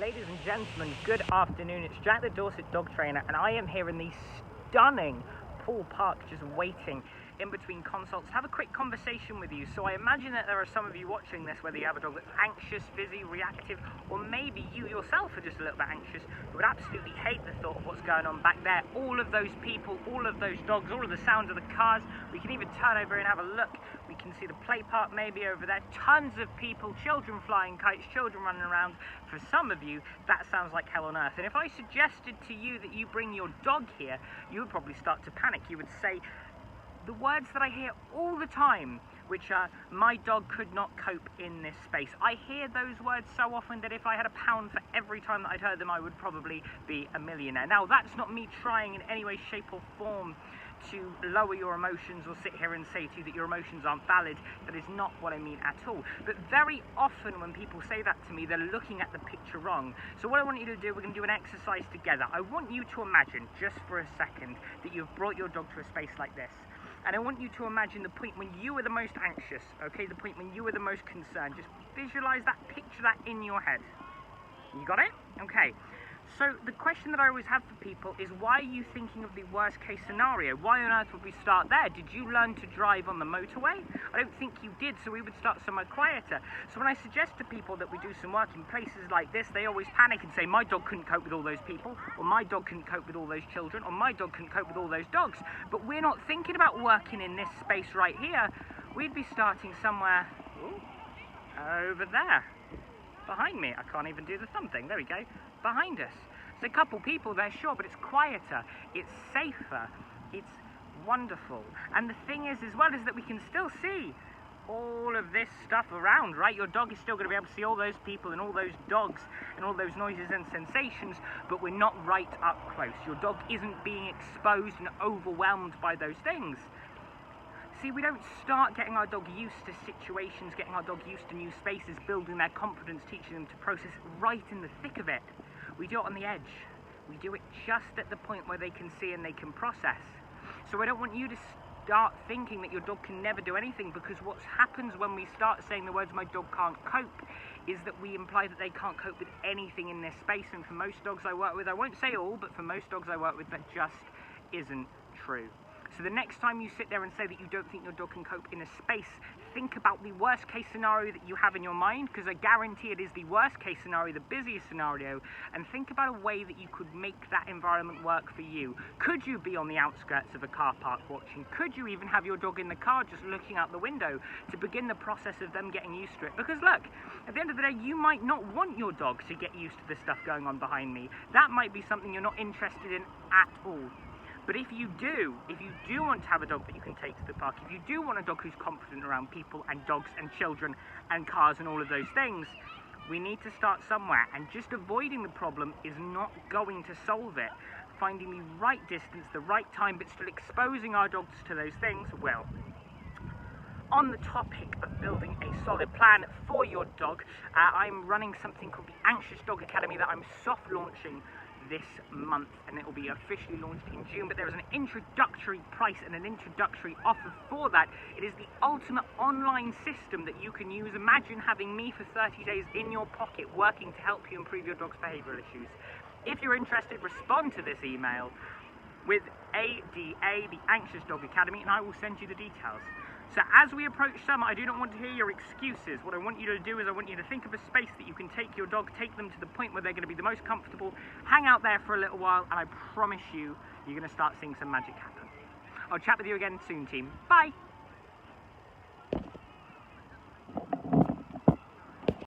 Ladies and gentlemen, good afternoon. It's Jack the Dorset Dog Trainer, and I am here in the stunning Poole Park, just waiting in between consults to have a quick conversation with you. So I imagine that there are some of you watching this, whether you have a dog that's anxious, busy, reactive, or maybe you yourself are just a little bit anxious, who would absolutely hate the thought of what's going on back there. All of those people, all of those dogs, all of the sounds of the cars. We can even turn over and have a look. We can see the play park maybe over there. Tons of people, children flying kites, children running around. For some of you, that sounds like hell on earth. And if I suggested to you that you bring your dog here, you would probably start to panic. You would say the words that I hear all the time, which are, my dog could not cope in this space. I hear those words so often that if I had a pound for every time that I'd heard them, I would probably be a millionaire. Now, that's not me trying in any way, shape or form to lower your emotions or sit here and say to you that your emotions aren't valid. That is not what I mean at all. But very often when people say that to me, they're looking at the picture wrong. So what I want you to do, we're going to do an exercise together. I want you to imagine, just for a second, that you've brought your dog to a space like this. And I want you to imagine the point when you were the most anxious, okay? The point when you were the most concerned. Just visualize that, picture that in your head. You got it? Okay. So the question that I always have for people is, why are you thinking of the worst case scenario? Why on earth would we start there? Did you learn to drive on the motorway? I don't think you did, so we would start somewhere quieter. So when I suggest to people that we do some work in places like this, they always panic and say, my dog couldn't cope with all those people, or my dog couldn't cope with all those children, or my dog couldn't cope with all those dogs. But we're not thinking about working in this space right here. We'd be starting somewhere over there. Behind me. I can't even do the thumb thing. There we go. Behind us. There's a couple people there, sure, but it's quieter, it's safer, it's wonderful. And the thing is, as well, is that we can still see all of this stuff around, right? Your dog is still going to be able to see all those people and all those dogs and all those noises and sensations, but we're not right up close. Your dog isn't being exposed and overwhelmed by those things. See, we don't start getting our dog used to situations, getting our dog used to new spaces, building their confidence, teaching them to process right in the thick of it. We do it on the edge. We do it just at the point where they can see and they can process. So I don't want you to start thinking that your dog can never do anything, because what happens when we start saying the words, my dog can't cope, is that we imply that they can't cope with anything in this space. And for most dogs I work with, I won't say all, but for most dogs I work with, that just isn't true. So the next time you sit there and say that you don't think your dog can cope in a space, think about the worst case scenario that you have in your mind, because I guarantee it is the worst case scenario, the busiest scenario, and think about a way that you could make that environment work for you. Could you be on the outskirts of a car park watching? Could you even have your dog in the car just looking out the window to begin the process of them getting used to it? Because look, at the end of the day, you might not want your dog to get used to the stuff going on behind me. That might be something you're not interested in at all. But if you do want to have a dog that you can take to the park, if you do want a dog who's confident around people and dogs and children and cars and all of those things, we need to start somewhere. And just avoiding the problem is not going to solve it. Finding the right distance, the right time, but still exposing our dogs to those things will. On the topic of building a solid plan for your dog, I'm running something called the Anxious Dog Academy that I'm soft launching this month, and it will be officially launched in June, but there is an introductory price and an introductory offer for that. It is the ultimate online system that you can use. Imagine having me for 30 days in your pocket working to help you improve your dog's behavioural issues. If you're interested, respond to this email with ADA, the Anxious Dog Academy, and I will send you the details. So as we approach summer, I do not want to hear your excuses. What I want you to do is I want you to think of a space that you can take your dog, take them to the point where they're going to be the most comfortable, hang out there for a little while, and I promise you, you're going to start seeing some magic happen. I'll chat with you again soon, team. Bye!